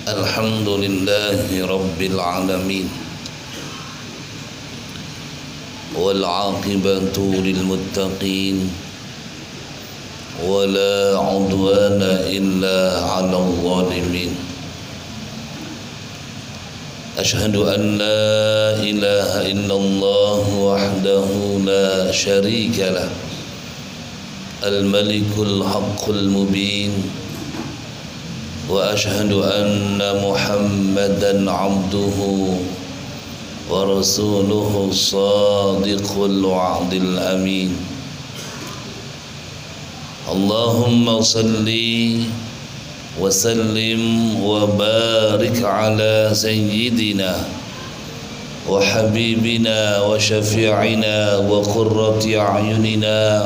Alhamdulillahi Rabbil Alamin, wal aqibatu lil muttaqin, wala udwana illa 'alal zalimin. Ashhadu an la ilaha illallah wahdahu la syarika lah, al-malikul haqqul mubin. Wa ashhadu anna Muhammadan abduhu wa rasuluhu sadiqul wa'dil amin. Allahumma salli wa sallim wa barik ala sayyidina wa habibina wa syafi'ina wa qurrati a'yunina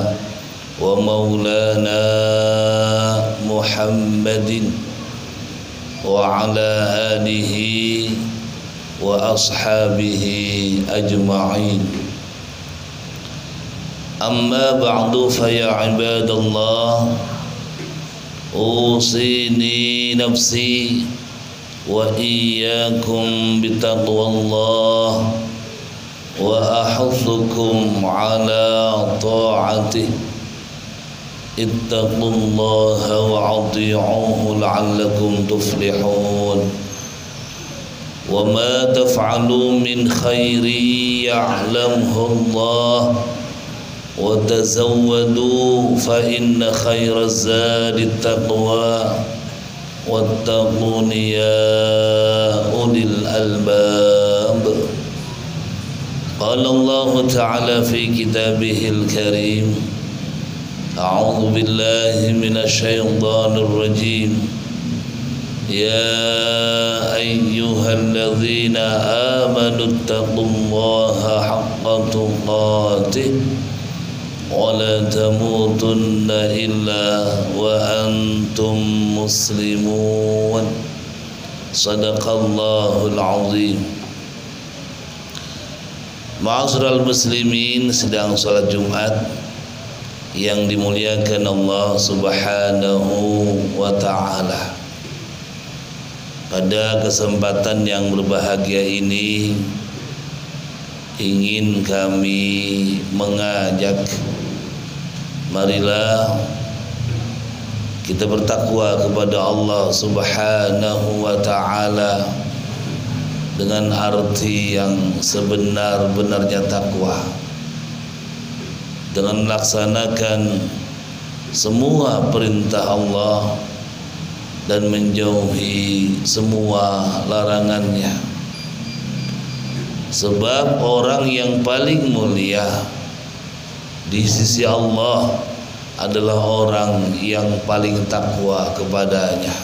wa maulana Muhammadin wa ala alihi wa ashabihi ajma'in. Amma ba'du, fa ya ibadallah, usini nafsi wa iyyakum bitaqwallah wa ahuthukum ala ta'atih. Ittaqullaha wa ati'uhu la'allakum tuflihun. Wa ma taf'alu min khairi ya'lamhu Allah, wa tazawwadu fa inna khayra zadi taqwa wattaquni ya ulil albab. Qala Allah ta'ala fi kitabihil karim, a'udzu billahi minasy syaithanir rajim. Ya ayyuhalladzina amanu taqullaha haqqa tuqatih wa la tamutunna illa wa antum muslimun. Shadaqallahul azim. Ma'asyiral muslimin, sedang salat Jumat yang dimuliakan Allah Subhanahu wa ta'ala. Pada kesempatan yang berbahagia ini ingin kami mengajak, marilah kita bertakwa kepada Allah Subhanahu wa ta'ala dengan arti yang sebenar-benarnya takwa, dengan melaksanakan semua perintah Allah dan menjauhi semua larangannya. Sebab orang yang paling mulia di sisi Allah adalah orang yang paling takwa kepadanya.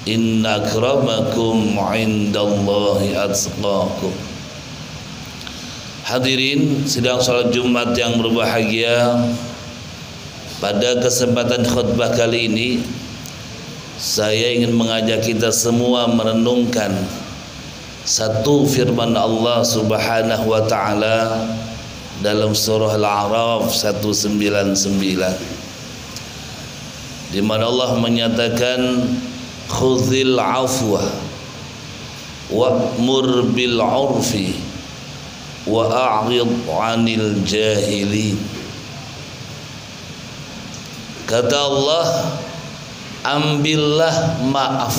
Inna akramakum indallahi atqakum. Hadirin sidang salat Jumat yang berbahagia, pada kesempatan khutbah kali ini saya ingin mengajak kita semua merenungkan satu firman Allah Subhanahu wa ta'ala dalam surah Al-A'raf 199, di mana Allah menyatakan khudzil afwa wa'mur bil 'urfi wa a'rid 'anil jahilin. Kata Allah, ambillah maaf,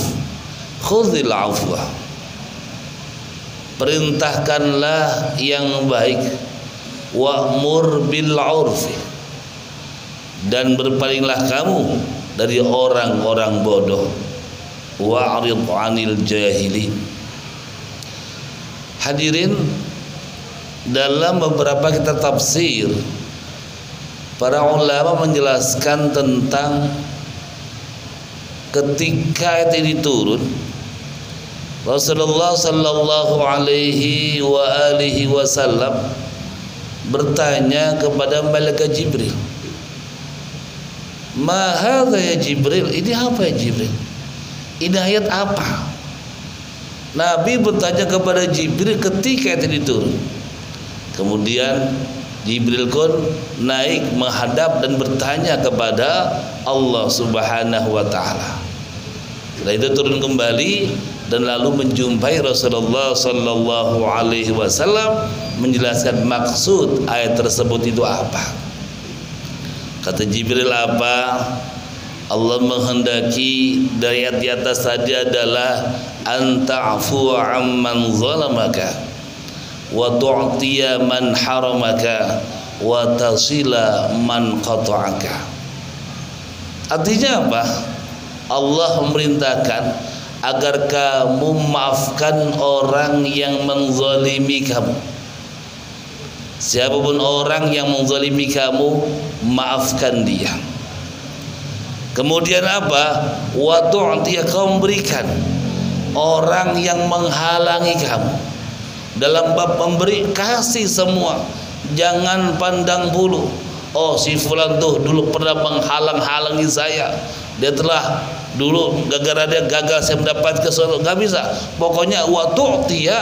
khudzil afwa, perintahkanlah yang baik, wa'mur bil 'urfi, dan berpalinglah kamu dari orang-orang bodoh, wa'rid 'anil jahilin. Hadirin, dalam beberapa kitab tafsir para ulama menjelaskan tentang ketika ayat ini turun, Rasulullah sallallahu alaihi wa alihi wasallam bertanya kepada malaikat Jibril, "Ma hadza ya Jibril?" Ini apa ya Jibril? Ini ayat apa? Nabi bertanya kepada Jibril ketika ayat ini turun. Kemudian Jibril pun naik menghadap dan bertanya kepada Allah Subhanahu wa ta'ala. Setelah itu turun kembali dan lalu menjumpai Rasulullah sallallahu alaihi wasallam, menjelaskan maksud ayat tersebut itu apa. Kata Jibril apa? Allah menghendaki dari ayat di atas tadi adalah anta'fu amman zalamaka wa tu'tiya man haramaka wa tasila man qata'aka. Artinya apa? Allah memerintahkan agar kamu maafkan orang yang menzalimi kamu. Siapapun orang yang menzalimi kamu, maafkan dia. Kemudian apa? Wa tu'tiya, kamu berikan orang yang menghalangi kamu. Dalam bab memberi, kasih semua. Jangan pandang bulu. Oh, si fulan tuh dulu pernah menghalang-halangi saya. Dia telah dulu gara-gara dia gagal saya mendapat sesuatu. Enggak bisa. Pokoknya wa tu'tiya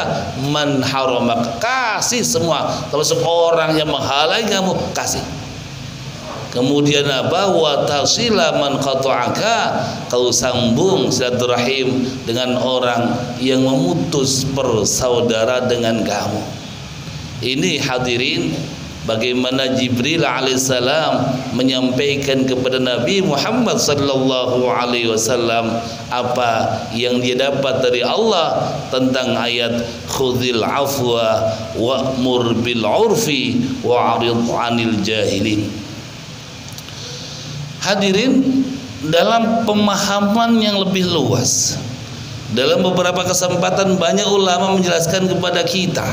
man haramak. Kasih semua. Termasuk orang yang menghalangi kamu, kasih. Kemudian apa? Wa tasila man qata'aka, kau sambung silaturahim dengan orang yang memutus persaudara dengan kamu. Ini hadirin, bagaimana Jibril alaihissalam menyampaikan kepada Nabi Muhammad sallallahu alaihi wasallam apa yang dia dapat dari Allah tentang ayat khudhil afwa wa'mur bil urfi wa'rid 'anil jahilin. Hadirin, dalam pemahaman yang lebih luas, dalam beberapa kesempatan banyak ulama menjelaskan kepada kita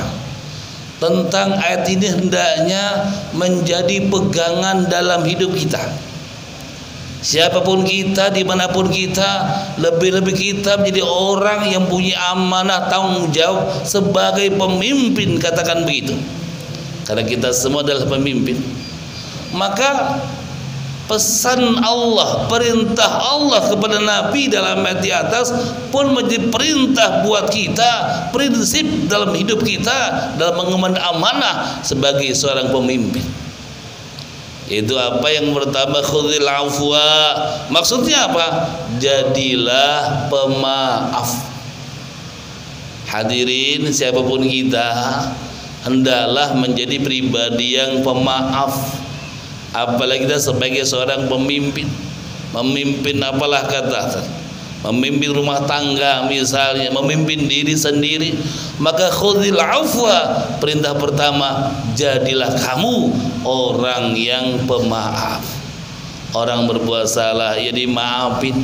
tentang ayat ini hendaknya menjadi pegangan dalam hidup kita. Siapapun kita, dimanapun kita, lebih-lebih kita menjadi orang yang punya amanah tanggung jawab sebagai pemimpin, katakan begitu. Karena kita semua adalah pemimpin. Maka pesan Allah, perintah Allah kepada Nabi dalam ayat di atas pun menjadi perintah buat kita, prinsip dalam hidup kita dalam mengemban amanah sebagai seorang pemimpin. Itu apa yang pertama, khudhil afwa. Maksudnya apa? Jadilah pemaaf. Hadirin, siapapun kita hendaklah menjadi pribadi yang pemaaf. Apalagi kita sebagai seorang pemimpin, memimpin apalah kata, memimpin rumah tangga misalnya, memimpin diri sendiri, maka khudhil afwa, perintah pertama, jadilah kamu orang yang pemaaf. Orang berbuat salah ya dimaafin,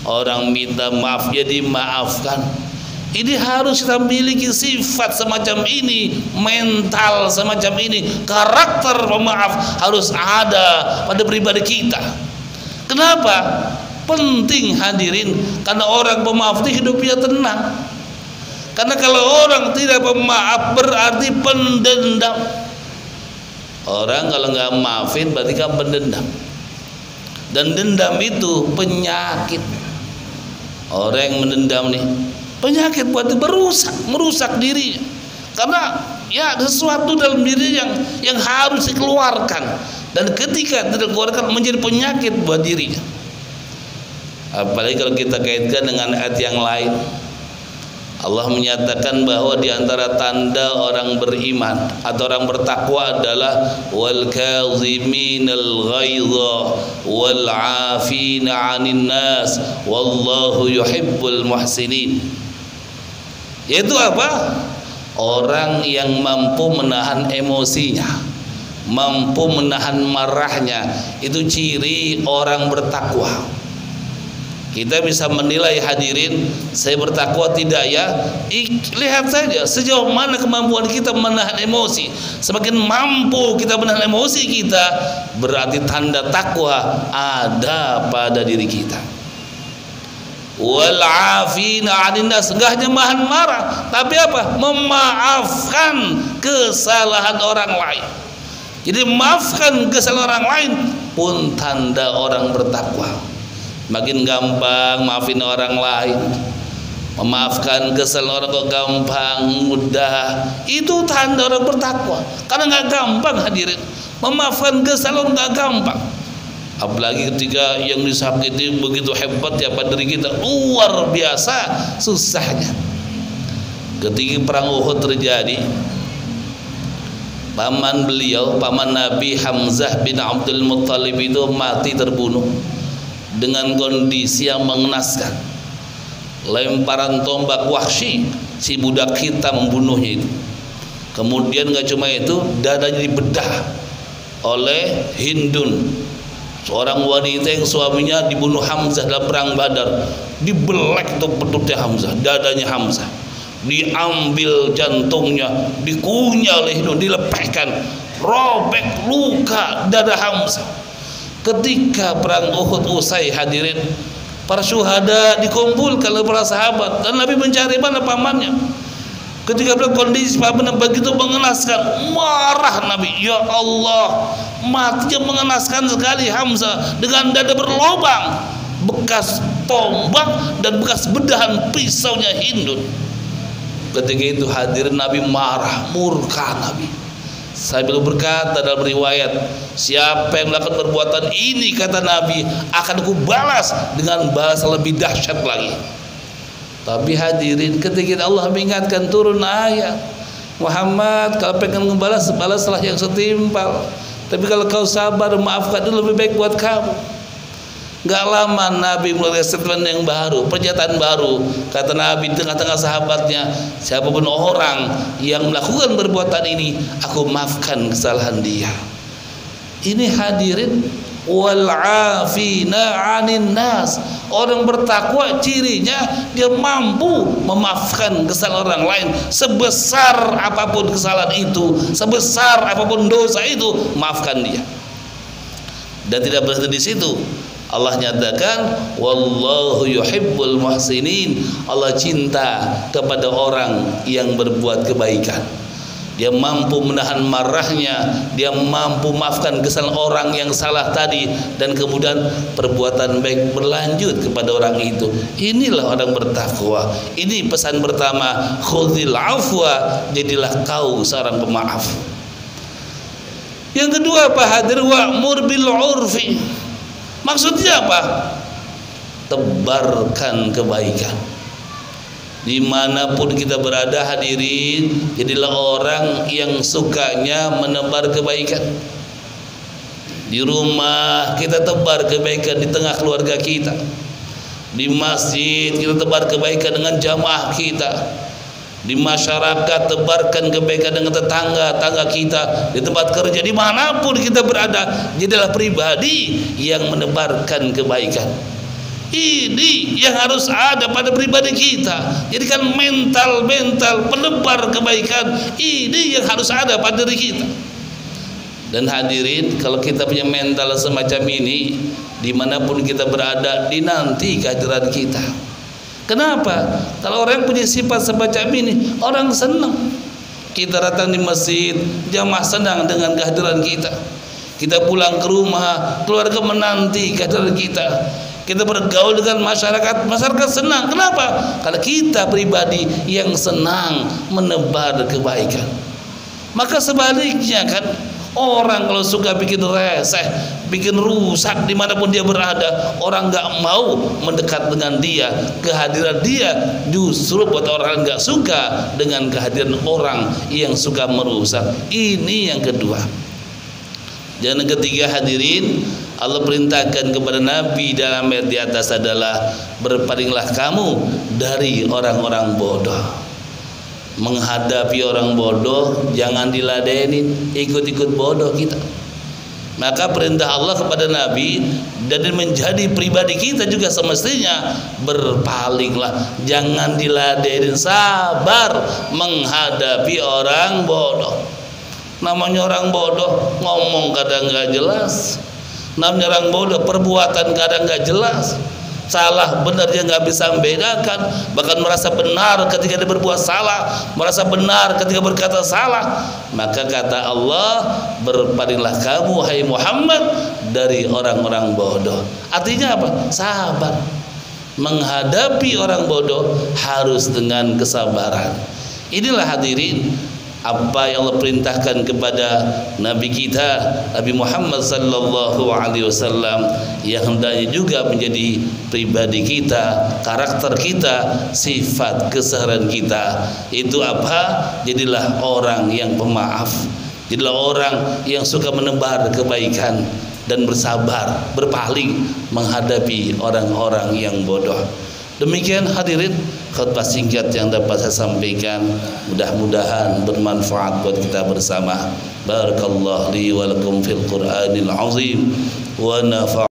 orang minta maaf ya dimaafkan. Ini harus kita miliki sifat semacam ini, mental semacam ini, karakter pemaaf harus ada pada pribadi kita. Kenapa? Penting hadirin, karena orang pemaaf itu hidupnya tenang. Karena kalau orang tidak pemaaf berarti pendendam. Orang kalau nggak maafin berarti kan pendendam. Dan dendam itu penyakit. Orang yang mendendam nih penyakit buat dia, merusak diri. Karena ya sesuatu dalam diri yang harus dikeluarkan, dan ketika tidak dikeluarkan menjadi penyakit buat dirinya. Apalagi kalau kita kaitkan dengan ayat yang lain, Allah menyatakan bahwa di antara tanda orang beriman atau orang bertakwa adalah wal kaziminal ghaidha wal 'afina 'anil nas wallahu yuhibbul muhsinin. Yaitu apa? Orang yang mampu menahan emosinya, mampu menahan marahnya. Itu ciri orang bertakwa. Kita bisa menilai hadirin, saya bertakwa tidak ya? Lihat saja sejauh mana kemampuan kita menahan emosi. Semakin mampu kita menahan emosi kita, berarti tanda takwa ada pada diri kita. Wal 'afina 'anil nas, enggak hanya menahan marah, tapi apa? Memaafkan kesalahan orang lain. Jadi maafkan kesalahan orang lain pun tanda orang bertakwa. Makin gampang maafin orang lain, memaafkan kesalahan orang kok gampang, mudah. Itu tanda orang bertakwa. Karena nggak gampang hadirin, memaafkan kesalahan nggak gampang. Apalagi ketika yang disakiti begitu hebat ya pada diri kita, luar biasa susahnya. Ketika perang Uhud terjadi, paman beliau, paman Nabi Hamzah bin Abdul Muttalib itu mati terbunuh dengan kondisi yang mengenaskan. Lemparan tombak Wahsy, si budak hitam membunuhnya itu. Kemudian gak cuma itu, dadanya dibedah oleh Hindun, seorang wanita yang suaminya dibunuh Hamzah dalam perang Badar. Dibelek tuh perutnya Hamzah, dadanya Hamzah, diambil jantungnya, dikunyah oleh Hindun, dilepehkan, robek luka dada Hamzah. Ketika perang Uhud usai, hadirin, para syuhada dikumpulkan oleh para sahabat dan Nabi mencari mana pamannya. Ketika dalam kondisi paman begitu mengenaskan, marah Nabi, ya Allah, matinya mengenaskan sekali Hamzah dengan dada berlobang, bekas tombak dan bekas bedahan pisaunya Hindun. Ketika itu hadirin Nabi marah, murka Nabi. Sambil berkata dalam riwayat, siapa yang melakukan perbuatan ini, kata Nabi, akan aku balas dengan balas lebih dahsyat lagi. Tapi hadirin, ketika Allah mengingatkan, turun ayat, Muhammad kalau pengen ngebalas, balaslah yang setimpal. Tapi kalau kau sabar, maafkan, itu lebih baik buat kamu. Gak lama Nabi mulai statement yang baru, pernyataan baru. Kata Nabi di tengah-tengah sahabatnya, siapapun orang yang melakukan perbuatan ini, aku maafkan kesalahan dia. Ini hadirin, wal afina 'anin nas. Orang bertakwa cirinya dia mampu memaafkan kesalahan orang lain, sebesar apapun kesalahan itu, sebesar apapun dosa itu, maafkan dia. Dan tidak berhenti di situ. Allah nyatakan, wallahu yuhibbul muhsinin. Allah cinta kepada orang yang berbuat kebaikan. Dia mampu menahan marahnya, dia mampu maafkan kesalahan orang yang salah tadi, dan kemudian perbuatan baik berlanjut kepada orang itu. Inilah orang bertakwa. Ini pesan pertama, khudhil afwa, jadilah kau seorang pemaaf. Yang kedua apa hadir, wa'mur bil urfi. Maksudnya apa? Tebarkan kebaikan dimanapun kita berada, hadirin. Jadilah orang yang sukanya menebar kebaikan. Di rumah kita tebar kebaikan di tengah keluarga kita, di masjid kita tebar kebaikan dengan jamaah kita, di masyarakat tebarkan kebaikan dengan tetangga-tangga kita, di tempat kerja, dimanapun kita berada, jadilah pribadi yang menebarkan kebaikan. Ini yang harus ada pada pribadi kita. Jadikan mental penebar kebaikan ini yang harus ada pada diri kita. Dan hadirin, kalau kita punya mental semacam ini, dimanapun kita berada, dinanti kehadiran kita. Kenapa? Kalau orang punya sifat semacam ini, orang senang. Kita datang di masjid, jamaah senang dengan kehadiran kita. Kita pulang ke rumah, keluarga menanti kehadiran kita. Kita bergaul dengan masyarakat, masyarakat senang. Kenapa? Karena kita pribadi yang senang menebar kebaikan. Maka sebaliknya kan, orang kalau suka bikin reseh, bikin rusak dimanapun dia berada, orang nggak mau mendekat dengan dia. Kehadiran dia justru buat orang nggak suka dengan kehadiran orang yang suka merusak. Ini yang kedua. Dan yang ketiga hadirin, Allah perintahkan kepada Nabi dalam ayat di atas adalah, berpalinglah kamu dari orang-orang bodoh. Menghadapi orang bodoh jangan diladenin, ikut-ikut bodoh kita. Maka perintah Allah kepada Nabi dan menjadi pribadi kita juga semestinya, berpalinglah, jangan diladenin, sabar menghadapi orang bodoh. Namanya orang bodoh ngomong kadang nggak jelas, namanya orang bodoh perbuatan kadang nggak jelas, salah benar dia nggak bisa membedakan, bahkan merasa benar ketika dia berbuat salah, merasa benar ketika berkata salah. Maka kata Allah, berpalinglah kamu hai Muhammad dari orang-orang bodoh. Artinya apa? Sabar. Menghadapi orang bodoh harus dengan kesabaran. Inilah hadirin apa yang Allah perintahkan kepada Nabi kita Nabi Muhammad sallallahu alaihi wasallam, yang hendaknya juga menjadi pribadi kita, karakter kita, sifat keseharian kita. Itu apa? Jadilah orang yang pemaaf, jadilah orang yang suka menebar kebaikan dan bersabar, berpaling menghadapi orang-orang yang bodoh. Demikian hadirin khutbah singkat yang dapat saya sampaikan, mudah-mudahan bermanfaat buat kita bersama. Barakallahu li wa lakum fil Qur'anil azim wa nafa'